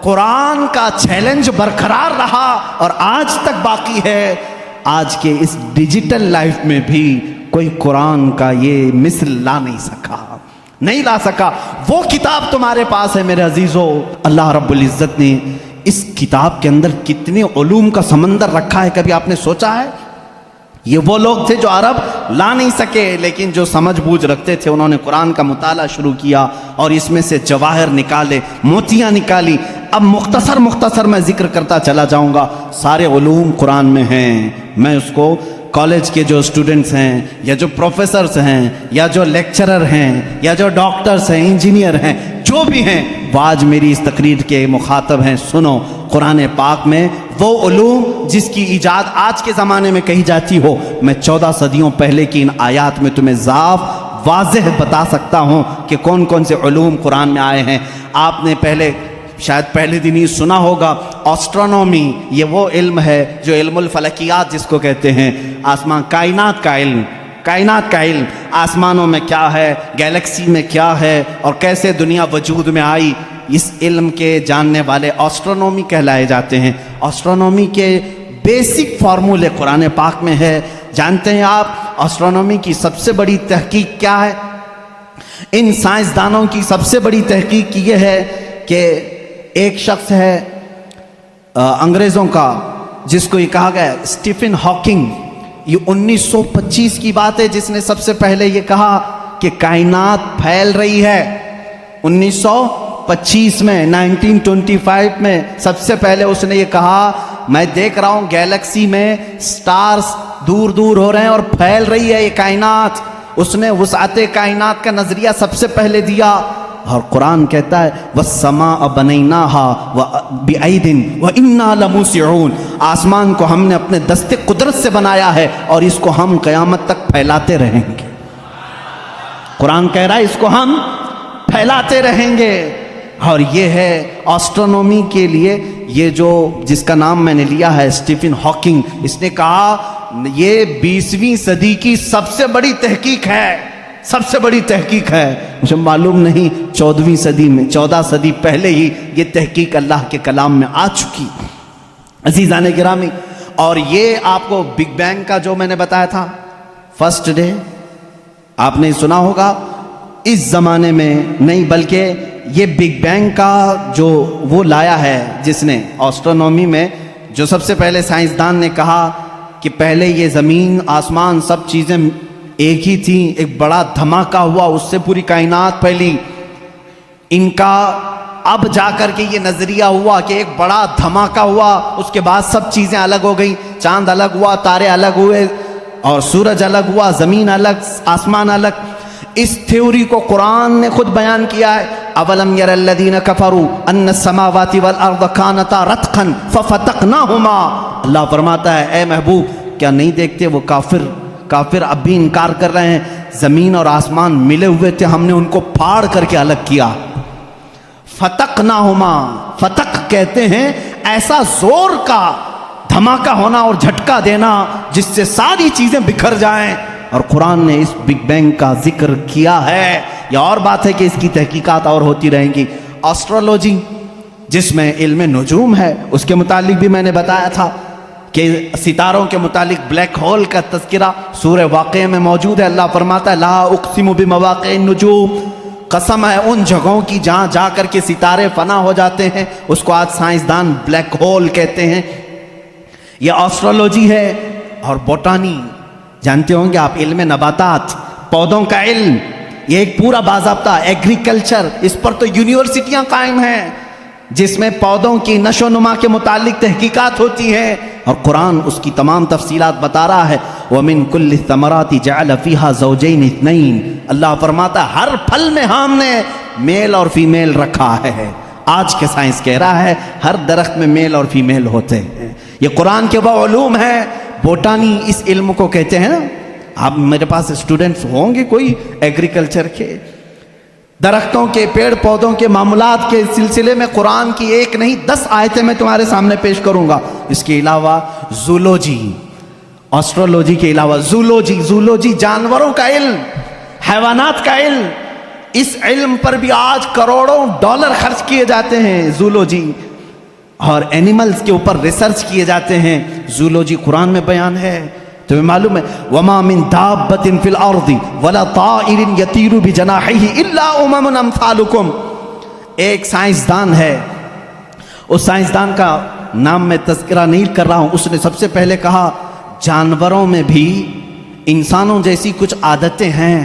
قرآن کا چیلنج برقرار رہا اور آج تک باقی ہے. آج کے اس ڈیجیٹل لائف میں بھی کوئی قرآن کا یہ مثل لا نہیں لا سکا. وہ کتاب تمہارے پاس ہے میرے عزیزو. اللہ رب العزت نے اس کتاب کے اندر کتنے علوم کا سمندر رکھا ہے، کبھی آپ نے سوچا ہے؟ یہ وہ لوگ تھے جو عرب لا نہیں سکے، لیکن جو سمجھ بوجھ رکھتے تھے انہوں نے قرآن کا مطالعہ شروع کیا اور اس میں سے جواہر نکالے، موتیاں نکالی. اب مختصر میں ذکر کرتا چلا جاؤں گا. سارے علوم قرآن میں ہیں. میں اس کو کالج کے جو اسٹوڈنٹس ہیں یا جو پروفیسرز ہیں یا جو لیکچرر ہیں یا جو ڈاکٹرز ہیں، انجینئر ہیں، جو بھی ہیں، وہ آج میری اس تقریر کے مخاطب ہیں. سنو، قرآن پاک میں وہ علوم جس کی ایجاد آج کے زمانے میں کہی جاتی ہو، میں 14 صدیوں پہلے کی ان آیات میں تمہیں واضح بتا سکتا ہوں کہ کون کون سے علوم قرآن میں آئے ہیں. آپ نے شاید پہلے دن ہی سنا ہوگا ایسٹرونومی. یہ وہ علم ہے جو علم الفلکیات جس کو کہتے ہیں، آسمان کائنات کا علم. آسمانوں میں کیا ہے، گیلیکسی میں کیا ہے اور کیسے دنیا وجود میں آئی، اس علم کے جاننے والے ایسٹرونومی کہلائے جاتے ہیں. ایسٹرونومی کے بیسک فارمولے قرآن پاک میں ہے. جانتے ہیں آپ ایسٹرونومی کی سب سے بڑی تحقیق کیا ہے؟ ان سائنسدانوں کی سب سے بڑی تحقیق یہ ہے کہ ایک شخص ہے انگریزوں کا، جس کو یہ کہا گیا اسٹیفن ہاکنگ. یہ 1925 کی بات ہے جس نے سب سے پہلے یہ کہا کہ کائنات پھیل رہی ہے. 1925 میں 1925 میں سب سے پہلے اس نے یہ کہا، میں دیکھ رہا ہوں گیلیکسی میں سٹارز دور دور ہو رہے ہیں اور پھیل رہی ہے یہ کائنات. اس نے وسعت کائنات کا نظریہ سب سے پہلے دیا. اور قرآن کہتا ہے وَالسَّمَاءَ بَنَيْنَاهَا بِأَيْدٍ وَإِنَّا لَمُوسِعُونَ. آسمان کو ہم نے اپنے دست قدرت سے بنایا ہے اور اس کو ہم قیامت تک پھیلاتے رہیں گے. قرآن کہہ رہا ہے اس کو ہم پھیلاتے رہیں گے. اور یہ ہے ایسٹرونومی کے لیے یہ جو جس کا نام میں نے لیا ہے اسٹیفن ہاکنگ. اس نے کہا یہ 20ویں صدی کی سب سے بڑی تحقیق ہے. مجھے معلوم نہیں 14ویں صدی میں 14 صدی پہلے ہی یہ تحقیق اللہ کے کلام میں آ چکی. عزیزان گرامی، اور یہ آپ کو بگ بینگ کا جو میں نے بتایا تھا فرسٹ ڈے، آپ نے سنا ہوگا. اس زمانے میں نہیں بلکہ یہ بگ بینگ کا جو وہ لایا ہے جس نے ایسٹرونومی میں، جو سب سے پہلے سائنسدان نے کہا کہ پہلے یہ زمین آسمان سب چیزیں ایک ہی تھی، ایک بڑا دھماکہ ہوا، اس سے پوری کائنات پھیلی. ان کا اب جا کر کے یہ نظریہ ہوا کہ ایک بڑا دھماکہ ہوا، اس کے بعد سب چیزیں الگ ہو گئیں. چاند الگ ہوا، تارے الگ ہوئے اور سورج الگ ہوا، زمین الگ، آسمان الگ. اس تھیوری کو قرآن نے خود بیان کیا ہے. اولم یر الذین کفروا ان السماوات والارض کانتا رتقا ففتقناہما. اللہ فرماتا ہے اے محبوب کیا نہیں دیکھتے وہ کافر اب بھی انکار کر رہے ہیں، زمین اور آسمان ملے ہوئے تھے، ہم نے ان کو پھاڑ کر کے الگ کیا. فتقناہما، فتق کہتے ہیں ایسا زور کا دھماکہ ہونا اور جھٹکا دینا جس سے ساری چیزیں بکھر جائیں. اور قرآن نے اس بگ بینگ کا ذکر کیا ہے. یہ اور بات ہے کہ اس کی تحقیقات اور ہوتی رہیں گی. ایسٹرولوجی جس میں علم نجوم ہے، اس کے متعلق بھی میں نے بتایا تھا کہ ستاروں کے متعلق بلیک ہول کا تذکرہ سورہ واقعہ میں موجود ہے. اللہ فرماتا ہے لا اقسم بمواقع النجوم، قسم ہے ان جگہوں کی جہاں جا کر کے ستارے فنا ہو جاتے ہیں، اس کو آج سائنسدان بلیک ہول کہتے ہیں. یہ ایسٹرولوجی ہے. اور بوٹانی جانتے ہوں گے آپ، علم نباتات، پودوں کا علم، یہ ایک پورا باضابطہ ایگریکلچر. اس پر تو یونیورسٹیاں قائم ہیں جس میں پودوں کی نشو و نما کے متعلق تحقیقات ہوتی ہیں. اور قرآن اس کی تمام تفصیلات بتا رہا ہے. وَمِن كُلِّ الثَّمَرَاتِ جَعَلَ فِيهَا زَوْجَيْنِ اثْنَيْنِ. اللہ فرماتا ہے ہر پھل میں ہم نے میل اور فیمیل رکھا ہے. آج کے سائنس کہہ رہا ہے ہر درخت میں میل اور فیمیل ہوتے ہیں. یہ قرآن کے وہ علوم ہیں. بوٹانی اس علم کو کہتے ہیں نا. آپ میرے پاس اسٹوڈنٹس ہوں گے کوئی ایگریکلچر کے، درختوں کے، پیڑ پودوں کے معاملات کے سلسلے میں قرآن کی ایک نہیں 10 آیتیں میں تمہارے سامنے پیش کروں گا. اس کے علاوہ زولوجی، ایسٹرولوجی کے علاوہ زولوجی جانوروں کا علم، حیوانات کا علم. اس علم پر بھی آج کروڑوں ڈالر خرچ کیے جاتے ہیں. زولوجی اور اینیملز کے اوپر ریسرچ کیے جاتے ہیں. زولوجی قرآن میں بیان ہے. تمہیں معلوم ہے وَمَا مِن دَابَّةٍ فِي الْأَرْضِ وَلَا طَائِرٍ يَطِيرُ بِجَنَاحِهِ إِلَّا أُمَمٌ أَمْثَالُكُمْ. ایک سائنسدان ہے, اس سائنسدان کا نام میں تذکرہ نہیں کر رہا ہوں, اس نے سب سے پہلے کہا جانوروں میں بھی انسانوں جیسی کچھ عادتیں ہیں,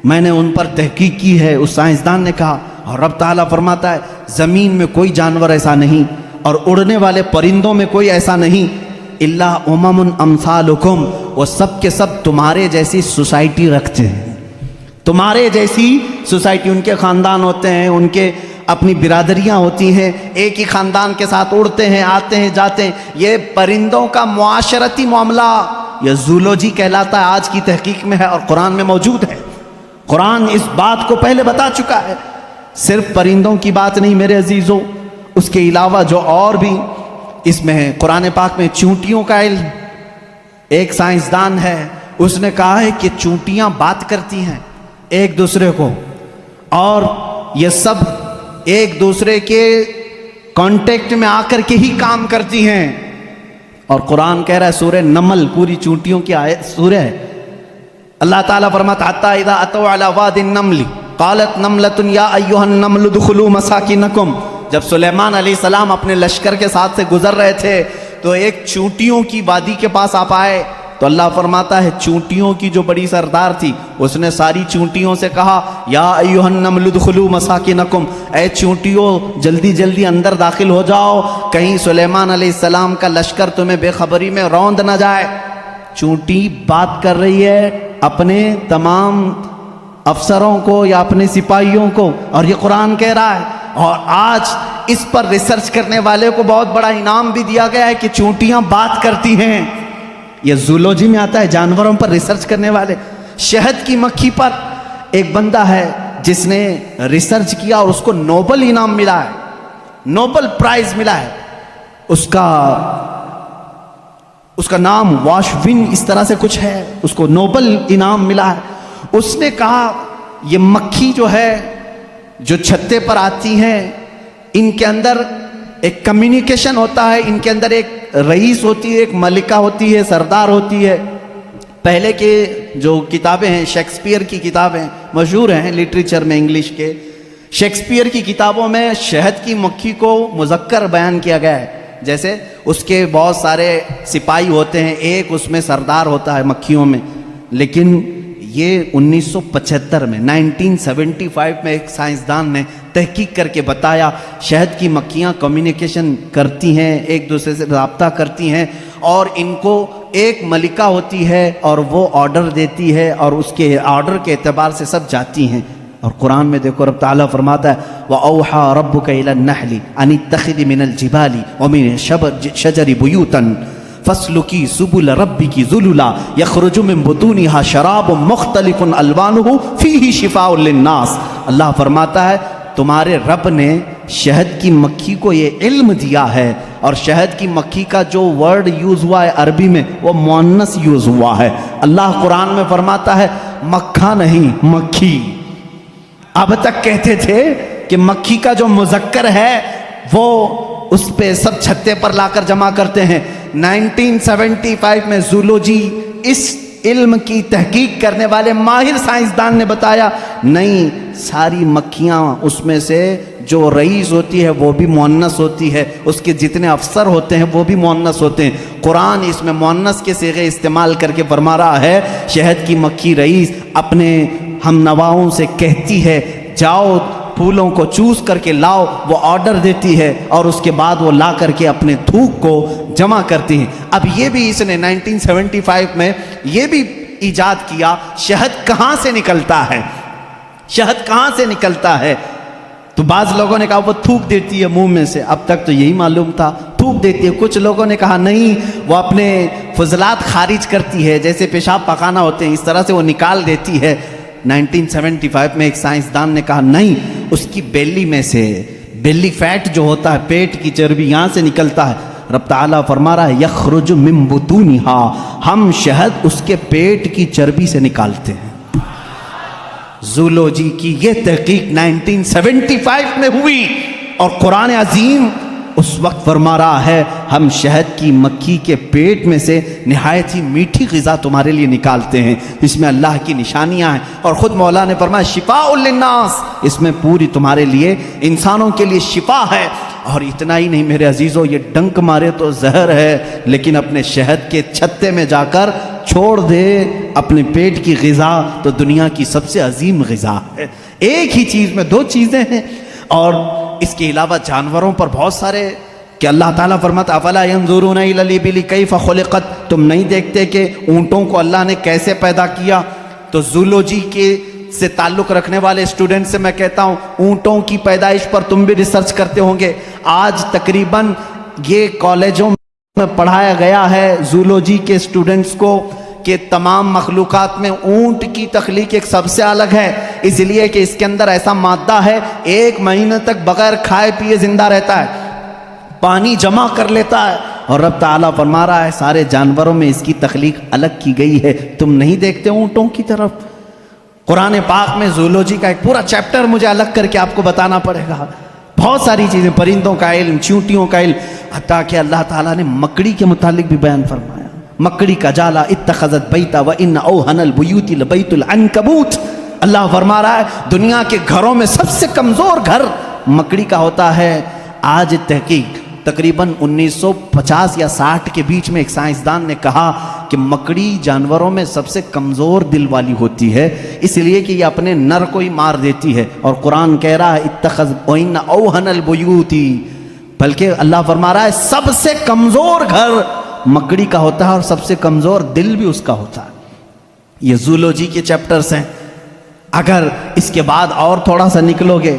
میں نے ان پر تحقیق کی ہے. اس سائنسدان نے کہا. اور رب تعالیٰ فرماتا ہے زمین میں کوئی جانور ایسا نہیں اور اڑنے والے پرندوں میں کوئی ایسا نہیں, الا امم امثالکم, وہ سب کے سب تمہارے جیسی سوسائٹی رکھتے ہیں, تمہارے جیسی سوسائٹی. ان کے خاندان ہوتے ہیں, ان کے اپنی برادریاں ہوتی ہیں, ایک ہی خاندان کے ساتھ اڑتے ہیں, آتے ہیں, جاتے ہیں. یہ پرندوں کا معاشرتی معاملہ یہ زولوجی کہلاتا ہے, آج کی تحقیق میں ہے اور قرآن میں موجود ہے. قرآن اس بات کو پہلے بتا چکا ہے. صرف پرندوں کی بات نہیں میرے عزیزوں, اس کے علاوہ جو اور بھی اس میں ہے. قرآن پاک میں چونٹیوں کا علم, ایک سائنسدان ہے, اس نے کہا ہے کہ چونٹیاں بات کرتی ہیں ایک دوسرے کو, اور یہ سب ایک دوسرے کے کانٹیکٹ میں آ کر کے ہی کام کرتی ہیں. اور قرآن کہہ رہا ہے سورہ نمل پوری چونٹیوں کی سورہ ہے. اللہ تعالیٰ فرماتا حتی اذا اتوا علی واد النمل قالت نملۃ یا ایھا النمل ادخلوا مساکنکم. جب سلیمان علیہ السلام اپنے لشکر کے ساتھ سے گزر رہے تھے تو ایک چونٹیوں کی وادی کے پاس آپ آئے, تو اللہ فرماتا ہے چونٹیوں کی جو بڑی سردار تھی اس نے ساری چونٹیوں سے کہا یا ایھا النمل ادخلوا مساکنکم, اے چونٹیوں جلدی جلدی اندر داخل ہو جاؤ, کہیں سلیمان علیہ السلام کا لشکر تمہیں بے خبری میں روند نہ جائے. چونٹی بات کر رہی ہے اپنے تمام افسروں کو یا اپنے سپاہیوں کو, اور یہ قرآن کہہ رہا ہے. اور آج اس پر ریسرچ کرنے والے کو بہت بڑا انعام بھی دیا گیا ہے کہ چونٹیاں بات کرتی ہیں. یہ زولوجی میں آتا ہے, جانوروں پر ریسرچ کرنے والے. شہد کی مکھی پر ایک بندہ ہے جس نے ریسرچ کیا اور اس کو نوبل انعام ملا ہے, نوبل پرائز ملا ہے. اس کا نام واشوین اس طرح سے کچھ ہے, اس کو نوبل انعام ملا ہے. اس نے کہا یہ مکھی جو ہے جو چھتے پر آتی ہیں ان کے اندر ایک کمیونیکیشن ہوتا ہے, ان کے اندر ایک رئیس ہوتی ہے, ایک ملکہ ہوتی ہے, سردار ہوتی ہے. پہلے کے جو کتابیں ہیں شیکسپیئر کی کتابیں مشہور ہیں لٹریچر میں انگلش کے, شیکسپیئر کی کتابوں میں شہد کی مکھی کو مذکر بیان کیا گیا ہے, جیسے اس کے بہت سارے سپاہی ہوتے ہیں, ایک اس میں سردار ہوتا ہے مکھیوں میں. لیکن یہ 1975 میں 1975 میں ایک سائنسدان نے تحقیق کر کے بتایا شہد کی مکھیاں کمیونیکیشن کرتی ہیں, ایک دوسرے سے رابطہ کرتی ہیں, اور ان کو ایک ملکہ ہوتی ہے اور وہ آرڈر دیتی ہے اور اس کے آرڈر کے اعتبار سے سب جاتی ہیں. اور قرآن میں دیکھو رب تعالیٰ فرماتا ہے وَأَوْحَى رَبُّكَ إِلَى النَّحْلِ أَنِ اتَّخِذِ مِنَ الْجِبَالِ وَمِنَ الشَّجَرِ بُيُوتًا فَاسْلُكِي سُبُلَ رَبِّكِ ذُلُلًا يَخْرُجُ مِن بُطُونِهَا شَرَابٌ مُخْتَلِفٌ أَلْوَانُهُ فِيهِ شِفَاءٌ لِلنَّاسِ. اللہ فرماتا ہے تمہارے رب نے شہد کی مکھی کو یہ علم دیا ہے, اور شہد کی مکھی کا جو ورڈ یوز ہوا ہے عربی میں وہ مؤنث یوز ہوا ہے. اللہ قرآن میں فرماتا ہے مکھا نہیں مکھی. اب تک کہتے تھے کہ مکھی کا جو مذکر ہے وہ اس پہ سب چھتے پر لا کر جمع کرتے ہیں. 1975 میں زولوجی اس علم کی تحقیق کرنے والے ماہر سائنسدان نے بتایا نہیں, ساری مکھیاں اس میں سے جو رئیس ہوتی ہے وہ بھی مؤنث ہوتی ہے, اس کے جتنے افسر ہوتے ہیں وہ بھی مؤنث ہوتے ہیں. قرآن اس میں مؤنث کے صیغے استعمال کر کے فرما رہا ہے شہد کی مکھی رئیس اپنے ہم نواؤں سے کہتی ہے جاؤ پھولوں کو چوز کر کے لاؤ, وہ آرڈر دیتی ہے اور اس کے بعد وہ لا کر کے اپنے تھوک کو جمع کرتی ہیں. اب یہ بھی اس نے 1975 میں یہ بھی ایجاد کیا شہد کہاں سے نکلتا ہے, شہد کہاں سے نکلتا ہے. تو بعض لوگوں نے کہا وہ تھوک دیتی ہے منہ میں سے, اب تک تو یہی معلوم تھا تھوک دیتی ہے. کچھ لوگوں نے کہا نہیں وہ اپنے فضلات خارج کرتی ہے, جیسے پیشاب پخانہ ہوتے ہیں اس طرح سے وہ نکال دیتی ہے. 1975 میں ایک سائنسدان نے کہا نہیں, اس کی بیلی میں سے بیلی فیٹ جو ہوتا ہے پیٹ کی چربی یہاں سے نکلتا ہے. رب تعالیٰ فرما رہا ہے یخرج من بطونها, ہم شہد اس کے پیٹ کی چربی سے نکالتے ہیں. زولوجی کی یہ تحقیق 1975 میں ہوئی اور قرآن عظیم اس وقت فرما رہا ہے ہم شہد کی مکھی کے پیٹ میں سے نہایت ہی میٹھی غذا تمہارے لیے نکالتے ہیں، اس میں اللہ کی نشانیاں ہیں، اور خود مولا نے فرمایا شفاء للناس، اس میں پوری تمہارے لیے انسانوں کے لیے شفا ہے۔ اور اتنا ہی نہیں میرے عزیزو، یہ ڈنک مارے تو زہر ہے، لیکن اپنے شہد کے چھتے میں جا کر چھوڑ دے اپنے پیٹ کی غذا تو دنیا کی سب سے عظیم غذا ہے۔ ایک ہی چیز میں دو چیزیں ہیں، اور اس کے علاوہ جانوروں پر بہت سارے کہ اللہ تعالیٰ فرماتا افلا ينظرون الى الابل کیف خلقت، تم نہیں دیکھتے کہ اونٹوں کو اللہ نے کیسے پیدا کیا؟ تو زولوجی کے سے تعلق رکھنے والے اسٹوڈنٹ سے میں کہتا ہوں اونٹوں کی پیدائش پر تم بھی ریسرچ کرتے ہوں گے۔ آج تقریباً یہ کالجوں میں پڑھایا گیا ہے زولوجی کے اسٹوڈنٹس کو کہ تمام مخلوقات میں اونٹ کی تخلیق ایک سب سے الگ ہے، اس لیے کہ اس کے اندر ایسا مادہ ہے 1 مہینے تک بغیر کھائے پیے زندہ رہتا ہے، پانی جمع کر لیتا ہے، اور رب تعالیٰ فرما رہا ہے سارے جانوروں میں اس کی تخلیق الگ کی گئی ہے، تم نہیں دیکھتے اونٹوں کی طرف؟ قرآن پاک میں زولوجی کا ایک پورا چیپٹر مجھے الگ کر کے آپ کو بتانا پڑے گا، بہت ساری چیزیں، پرندوں کا علم، چیونٹیوں کا علم، حتیٰ کہ اللہ تعالیٰ نے مکڑی کے متعلق بھی بیان فرمایا، مکڑی کا جالا اتخذت بیتا وان اوہن البیوت لبیت العنکبوت۔ اللہ فرما رہا ہے دنیا کے گھروں میں سب سے کمزور گھر مکڑی کا ہوتا ہے۔ آج تحقیق تقریباً 1950 یا 60 کے بیچ میں ایک سائنسدان نے کہا کہ مکڑی جانوروں میں سب سے کمزور دل والی ہوتی ہے، اس لیے کہ یہ اپنے نر کو ہی مار دیتی ہے، اور قرآن کہہ رہا ہے اتخذ وان اوہن البیوت، بلکہ اللہ فرما رہا ہے سب سے کمزور گھر مکڑی کا ہوتا ہے، اور سب سے کمزور دل بھی اس کا ہوتا ہے۔ یہ زولوجی کے چیپٹرز ہیں، اگر اس کے بعد اور تھوڑا سا نکلو گے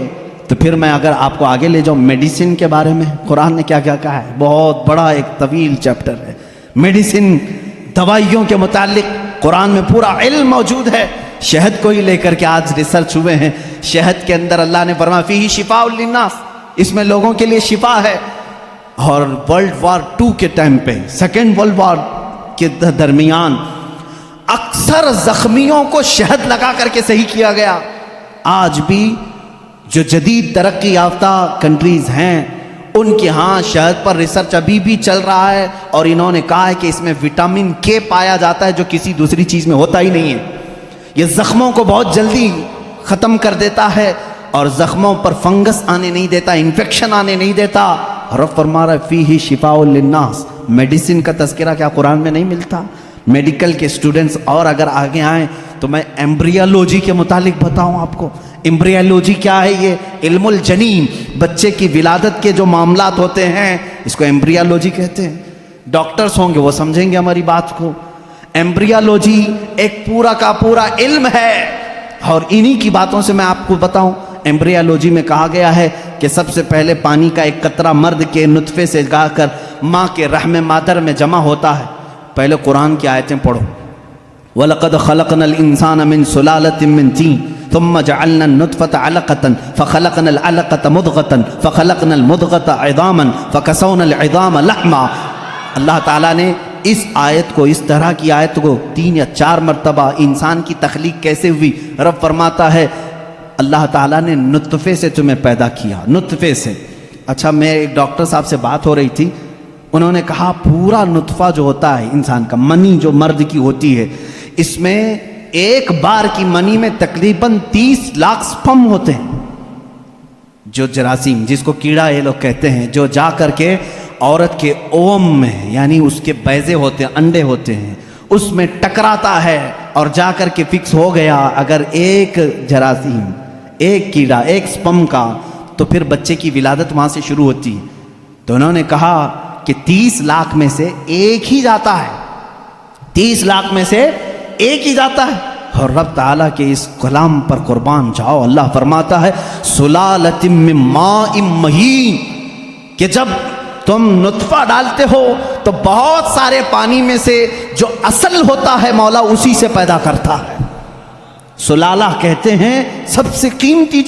تو پھر میں اگر آپ کو آگے لے جاؤں میڈیسن کے بارے میں قرآن نے کیا کیا کہا ہے، بہت بڑا ایک طویل چیپٹر ہے میڈیسن، دوائیوں کے متعلق قرآن میں پورا علم موجود ہے۔ شہد کو ہی لے کر کے آج ریسرچ ہوئے ہیں، شہد کے اندر اللہ نے فرمایا فیہ شفاء للناس، اس میں لوگوں کے لیے شفا ہے۔ اور ورلڈ وار 2 کے ٹائم پہ، سیکنڈ ورلڈ وار کے درمیان اکثر زخمیوں کو شہد لگا کر کے صحیح کیا گیا۔ آج بھی جو جدید ترقی یافتہ کنٹریز ہیں ان کے ہاں شہد پر ریسرچ ابھی بھی چل رہا ہے، اور انہوں نے کہا ہے کہ اس میں وٹامن کے پایا جاتا ہے جو کسی دوسری چیز میں ہوتا ہی نہیں ہے، یہ زخموں کو بہت جلدی ختم کر دیتا ہے، اور زخموں پر فنگس آنے نہیں دیتا، انفیکشن آنے نہیں دیتا۔ رب فرما رہا ہے فیہ شفاء للناس، میڈیسن کا تذکرہ کیا قرآن میں نہیں ملتا؟ میڈیکل کے اسٹوڈنٹس اور اگر آگے آئیں تو میں ایمبریالوجی کے متعلق بتاؤں آپ کو۔ ایمبریالوجی کیا ہے؟ یہ علم الجنین، بچے کی ولادت کے جو معاملات ہوتے ہیں اس کو ایمبریالوجی کہتے ہیں۔ ڈاکٹرز ہوں گے وہ سمجھیں گے ہماری بات کو۔ ایمبریالوجی ایک پورا کا پورا علم ہے، اور انہی کی باتوں سے میں آپ کو بتاؤں۔ ایمبریالوجی میں کہا گیا ہے کہ سب سے پہلے پانی کا ایک قطرہ مرد کے نطفے سے گا کر ماں کے رحم مادر میں جمع ہوتا ہے۔ پہلے قرآن کی آیتیں پڑھو، وَلَقَدْ خَلَقْنَا الْإِنسَانَ مِنْ سُلَالَةٍ مِنْ طِينٍ ثُمَّ جَعَلْنَا النُّطْفَةَ عَلَقَةً فَخَلَقْنَا الْعَلَقَةَ مُضْغَةً فَخَلَقْنَا الْمُضْغَةَ عِظَامًا فَكَسَوْنَا الْعِظَامَ لَحْمًا۔ اللہ تعالیٰ نے اس آیت کو، اس طرح کی آیت کو 3 یا 4 مرتبہ انسان کی تخلیق کیسے ہوئی، رب فرماتا ہے اللہ تعالیٰ نے نطفے سے تمہیں پیدا کیا، نطفے سے۔ اچھا، میں ایک ڈاکٹر صاحب سے بات ہو رہی تھی، انہوں نے کہا پورا نطفہ جو ہوتا ہے انسان کا، منی جو مرد کی ہوتی ہے، اس میں ایک بار کی منی میں تقریباً 30 لاکھ سپم ہوتے ہیں، جو جراثیم جس کو کیڑا یہ لوگ کہتے ہیں، جو جا کر کے عورت کے اوم میں، یعنی اس کے بیضے ہوتے ہیں، انڈے ہوتے ہیں، اس میں ٹکراتا ہے اور جا کر کے فکس ہو گیا اگر ایک جراثیم، ایک کیڑا، ایک سپم کا، تو پھر بچے کی ولادت وہاں سے شروع ہوتی ہے۔ تو انہوں نے کہا کہ 30 لاکھ میں سے ایک ہی جاتا ہے، 30 لاکھ میں سے ایک ہی جاتا ہے۔ اور رب تعالیٰ کے اس کلام پر قربان جاؤ، اللہ فرماتا ہے سلالۃ من ماء مہین، کہ جب تم نطفہ ڈالتے ہو تو بہت سارے پانی میں سے جو اصل ہوتا ہے مولا اسی سے پیدا کرتا ہے۔ سلالہ کہتے ہیں سب سے قیمتی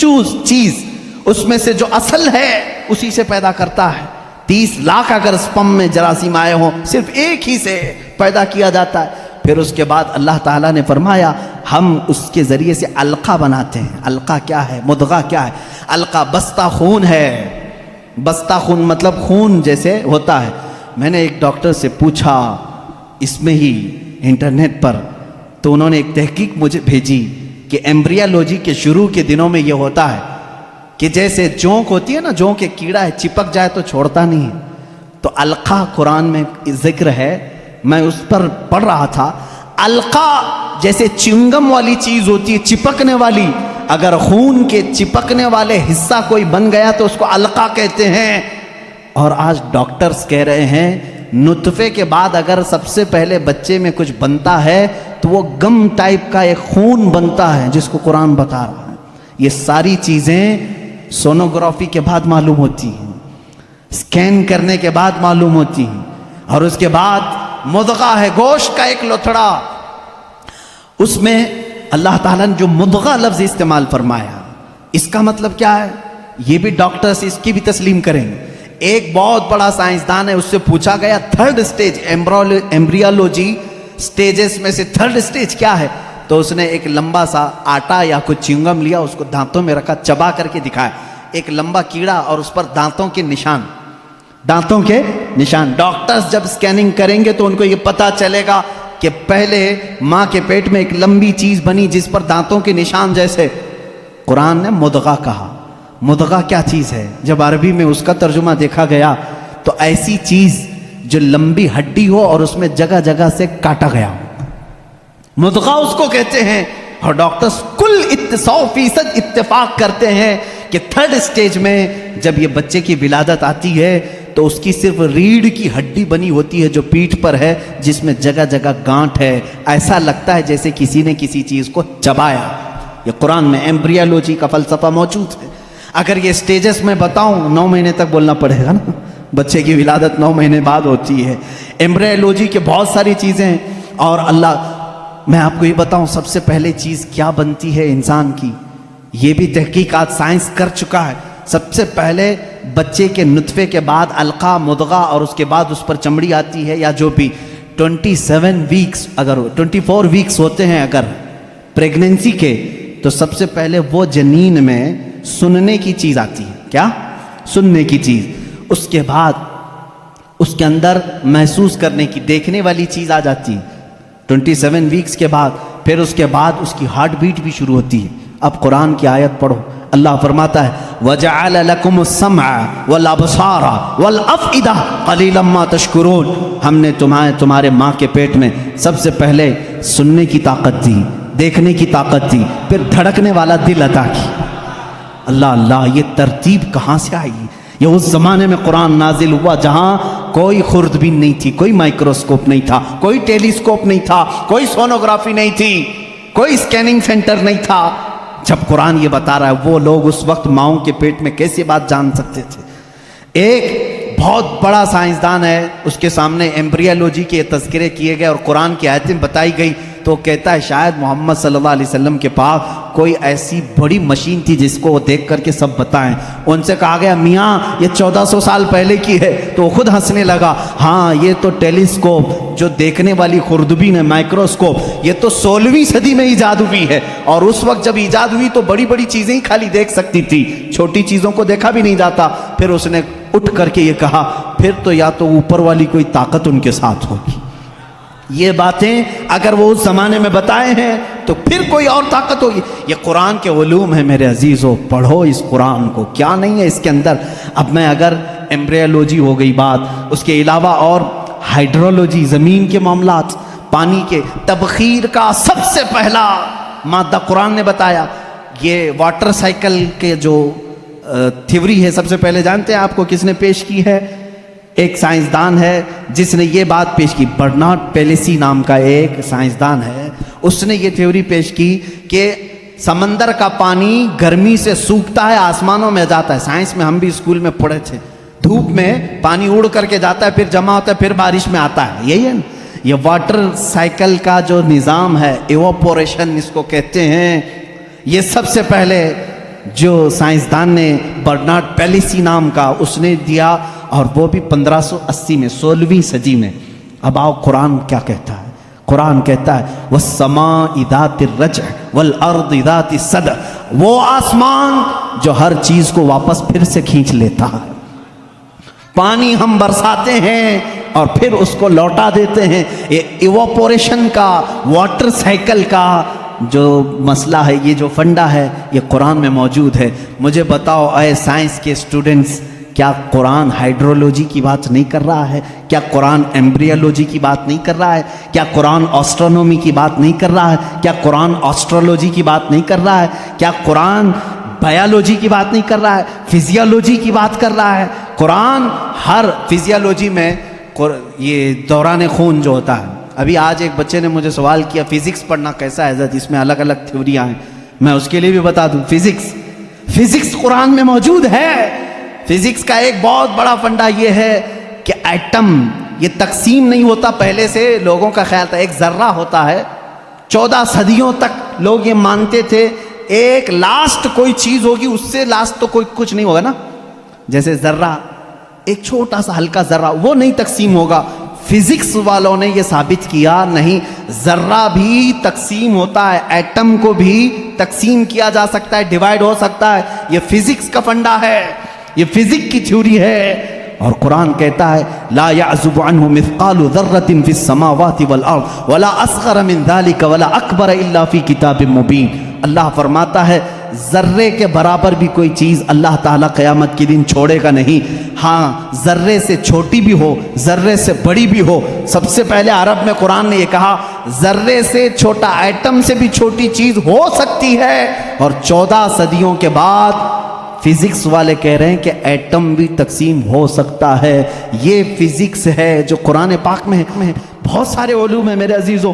چیز، اس میں سے جو اصل ہے اسی سے پیدا کرتا ہے۔ 30 لاکھ اگر سپم میں جراثیم آئے ہوں، صرف ایک ہی سے پیدا کیا جاتا ہے۔ پھر اس کے بعد اللہ تعالیٰ نے فرمایا ہم اس کے ذریعے سے علقہ بناتے ہیں۔ علقہ کیا ہے؟ مدغہ کیا ہے؟ علقہ بستہ خون ہے، بستہ خون مطلب خون جیسے ہوتا ہے. میں نے ایک ڈاکٹر سے پوچھا اس میں ہی انٹرنیٹ پر, تو انہوں نے ایک تحقیق مجھے بھیجی کہ ایمبریالوجی کے شروع کے دنوں میں یہ ہوتا ہے کہ جیسے جونک ہوتی ہے نا, جونک کے کیڑا ہے, چپک جائے تو چھوڑتا نہیں ہے. تو القا قرآن میں ذکر ہے, میں اس پر پڑھ رہا تھا. القا جیسے چنگم والی چیز ہوتی ہے, چپکنے والی, اگر خون کے چپکنے والے حصہ کوئی بن گیا تو اس کو القا کہتے ہیں. اور آج ڈاکٹرز کہہ رہے ہیں نطفے کے بعد اگر سب سے پہلے بچے میں کچھ بنتا ہے تو وہ گم ٹائپ کا ایک خون بنتا ہے جس کو قرآن بتا رہا ہے. یہ ساری چیزیں سونوگرافی کے بعد معلوم ہوتی ہیں, اسکین کرنے کے بعد معلوم ہوتی ہیں. اور اس کے بعد مضغہ ہے, گوشت کا ایک لوتھڑا, اس میں اللہ تعالیٰ نے جو مضغہ لفظ استعمال فرمایا, اس کا مطلب کیا ہے یہ بھی ڈاکٹرز اس کی بھی تسلیم کریں گے. ایک بہت بڑا سائنسدان ہے, اس سے پوچھا گیا تھرڈ سٹیج ایمبریالوجی سٹیجز میں سے تھرڈ سٹیج کیا ہے, تو اس نے ایک لمبا سا آٹا یا کچھ چنگم لیا, اس کو دانتوں میں رکھا, چبا کر کے دکھایا, ایک لمبا کیڑا اور اس پر دانتوں کے نشان, دانتوں کے نشان. ڈاکٹرز جب اسکیننگ کریں گے تو ان کو یہ پتا چلے گا کہ پہلے ماں کے پیٹ میں ایک لمبی چیز بنی جس پر دانتوں کے نشان جیسے. قرآن نے مضغہ کہا. مضغہ کیا چیز ہے؟ جب عربی میں اس کا ترجمہ دیکھا گیا تو ایسی چیز جو لمبی ہڈی ہو اور اس میں جگہ جگہ سے کاٹا گیا ہو, مضغہ اس کو کہتے ہیں. اور ڈاکٹرز کل 100% اتفاق کرتے ہیں کہ تھرڈ سٹیج میں جب یہ بچے کی ولادت آتی ہے تو اس کی صرف ریڑھ کی ہڈی بنی ہوتی ہے جو پیٹھ پر ہے, جس میں جگہ جگہ گانٹھ ہے, ایسا لگتا ہے جیسے کسی نے کسی چیز کو چبایا. یہ قرآن میں ایمبریالوجی کا فلسفہ موجود ہے. اگر یہ سٹیجز میں بتاؤں 9 مہینے تک بولنا پڑے گا نا, بچے کی ولادت 9 مہینے بعد ہوتی ہے. ایمبریالوجی کے بہت ساری چیزیں ہیں. اور اللہ, میں آپ کو یہ بتاؤں سب سے پہلے چیز کیا بنتی ہے انسان کی, یہ بھی تحقیقات سائنس کر چکا ہے. سب سے پہلے بچے کے نطفے کے بعد القا, مضغہ, اور اس کے بعد اس پر چمڑی آتی ہے یا جو بھی 27 ویکس, اگر 24 ویکس ہوتے ہیں اگر پریگننسی کے, تو سب سے پہلے وہ جنین میں سننے کی چیز آتی ہے. کیا؟ سننے کی چیز. اس کے بعد اس کے اندر محسوس کرنے کی, دیکھنے والی چیز آ جاتی ہے 27 ویکس کے بعد. پھر اس کے بعد اس کی ہارٹ بیٹ بھی شروع ہوتی ہے. اب قرآن کی آیت پڑھو, اللہ فرماتا ہے وَجَعَلَ لَكُمُ السَّمْعَ وَالْأَبْصَارَ وَالْأَفْئِدَةَ قَلِيلًا مَا تَشْكُرُونَ. ہم نے تمہارے ماں کے پیٹ میں سب سے پہلے سننے کی طاقت دی, دیکھنے کی طاقت دی, پھر دھڑکنے والا دل عطا کی. اللہ اللہ, یہ ترتیب کہاں سے آئی؟ یہ اس زمانے میں قرآن نازل ہوا جہاں کوئی خوردبین نہیں تھی, کوئی مائکروسکوپ نہیں تھا, کوئی ٹیلیسکوپ نہیں تھا, کوئی سونوگرافی نہیں تھی, کوئی اسکیننگ سینٹر نہیں تھا. جب قرآن یہ بتا رہا ہے وہ لوگ اس وقت ماؤں کے پیٹ میں کیسی بات جان سکتے تھے؟ ایک بہت بڑا سائنسدان ہے, اس کے سامنے ایمبریالوجی کے تذکرے کیے گئے اور قرآن کی آیتیں بتائی گئی, تو کہتا ہے شاید محمد صلی اللہ علیہ وسلم کے پاس کوئی ایسی بڑی مشین تھی جس کو وہ دیکھ کر کے سب بتائیں. ان سے کہا گیا میاں یہ 1400 سال پہلے کی ہے, تو وہ خود ہنسنے لگا. ہاں یہ تو ٹیلیسکوپ جو دیکھنے والی خوردبین ہے, مائکروسکوپ, یہ تو 16ویں صدی میں ایجاد ہوئی ہے, اور اس وقت جب ایجاد ہوئی تو بڑی بڑی چیزیں ہی خالی دیکھ سکتی تھی, چھوٹی چیزوں کو دیکھا بھی نہیں جاتا. پھر اس نے اٹھ کر کے یہ کہا پھر تو یا تو اوپر والی کوئی طاقت ان کے ساتھ ہوگی. یہ باتیں اگر وہ اس زمانے میں بتائے ہیں تو پھر کوئی اور طاقت ہوگی. یہ قرآن کے علوم ہے میرے عزیزو, پڑھو اس قرآن کو, کیا نہیں ہے اس کے اندر. اب میں اگر ایمبریالوجی ہو گئی بات, اس کے علاوہ اور ہائیڈرولوجی, زمین کے معاملات, پانی کے تبخیر کا سب سے پہلا مادہ قرآن نے بتایا. یہ واٹر سائیکل کے جو تھیوری ہے سب سے پہلے جانتے ہیں آپ کو کس نے پیش کی ہے؟ ایک سائنسدان ہے جس نے یہ بات پیش کی, برنارڈ پیلیسی نام کا ایک سائنسدان ہے. اس نے یہ تھیوری پیش کی کہ سمندر کا پانی گرمی سے سوکھتا ہے, آسمانوں میں جاتا ہے. سائنس میں ہم بھی اسکول میں پڑھے تھے, دھوپ میں پانی اڑ کر کے جاتا ہے, پھر جمع ہوتا ہے, پھر بارش میں آتا ہے. یہی ہے نا یہ واٹر سائیکل کا جو نظام ہے, ایواپوریشن اس کو کہتے ہیں. یہ سب سے پہلے جو سائنسدان نے برنارڈ پیلیسی نام کا اس نے دیا, اور وہ بھی 1580 میں, 16ویں صدی میں. اب آؤ قرآن کیا کہتا ہے. قرآن کہتا ہے وَالسَّمَاءِ ذَاتِ الرَّجْعِ وَالْأَرْضِ ذَاتِ الصَّدْعِ, وہ آسمان جو ہر چیز کو واپس پھر سے کھینچ لیتا ہے. پانی ہم برساتے ہیں اور پھر اس کو لوٹا دیتے ہیں. یہ ایواپوریشن کا، واٹر سائیکل کا جو مسئلہ ہے، یہ جو فنڈا ہے، یہ قرآن میں موجود ہے. مجھے بتاؤ اے سائنس کے اسٹوڈنٹس، کیا قرآن ہائیڈرولوجی کی بات نہیں کر رہا ہے؟ کیا قرآن ایمبریولوجی کی بات نہیں کر رہا ہے؟ کیا قرآن آسٹرونومی کی بات نہیں کر رہا ہے؟ کیا قرآن آسٹرولوجی کی بات نہیں کر رہا ہے؟ کیا قرآن بایولوجی کی بات نہیں کر رہا ہے؟ فزیولوجی کی بات کر رہا ہے. قرآن ہر فزیولوجی میں یہ دوران خون جو ہوتا ہے. ابھی آج ایک بچے نے مجھے سوال کیا فزکس پڑھنا کیسا ہے حضرت، اس میں الگ الگ تھیوریاں ہیں. میں اس کے لیے بھی بتا دوں، فزکس قرآن میں موجود ہے. فزکس کا ایک بہت بڑا فنڈا یہ ہے کہ ایٹم یہ تقسیم نہیں ہوتا. پہلے سے لوگوں کا خیال تھا ایک ذرہ ہوتا ہے. 14 صدیوں تک لوگ یہ مانتے تھے ایک لاسٹ کوئی چیز ہوگی، اس سے لاسٹ تو کوئی کچھ نہیں ہوگا نا. جیسے ذرہ، ایک چھوٹا سا ہلکا ذرہ، وہ نہیں تقسیم ہوگا. فزکس والوں نے یہ ثابت کیا نہیں، ذرہ بھی تقسیم ہوتا ہے، ایٹم کو بھی تقسیم کیا جا سکتا ہے، ڈیوائیڈ ہو سکتا ہے. یہ فزکس کا فنڈا ہے، یہ فزکس کی تھیوری ہے. اور قرآن کہتا ہے لا يعزب عنه مثقال ذرة في السماوات والارض ولا اصغر من ذلك ولا اکبر الا في کتاب مبین. اللہ فرماتا ہے ذرے کے برابر بھی کوئی چیز اللہ تعالیٰ قیامت کے دن چھوڑے گا نہیں. ہاں ذرے سے چھوٹی بھی ہو، ذرے سے بڑی بھی ہو. سب سے پہلے عرب میں قرآن نے یہ کہا ذرے سے چھوٹا، ایٹم سے بھی چھوٹی چیز ہو سکتی ہے. اور 14 صدیوں کے بعد فزکس والے کہہ رہے ہیں کہ ایٹم بھی تقسیم ہو سکتا ہے. یہ فزکس ہے جو قرآن پاک میں ہے. بہت سارے علوم ہیں میرے عزیزوں.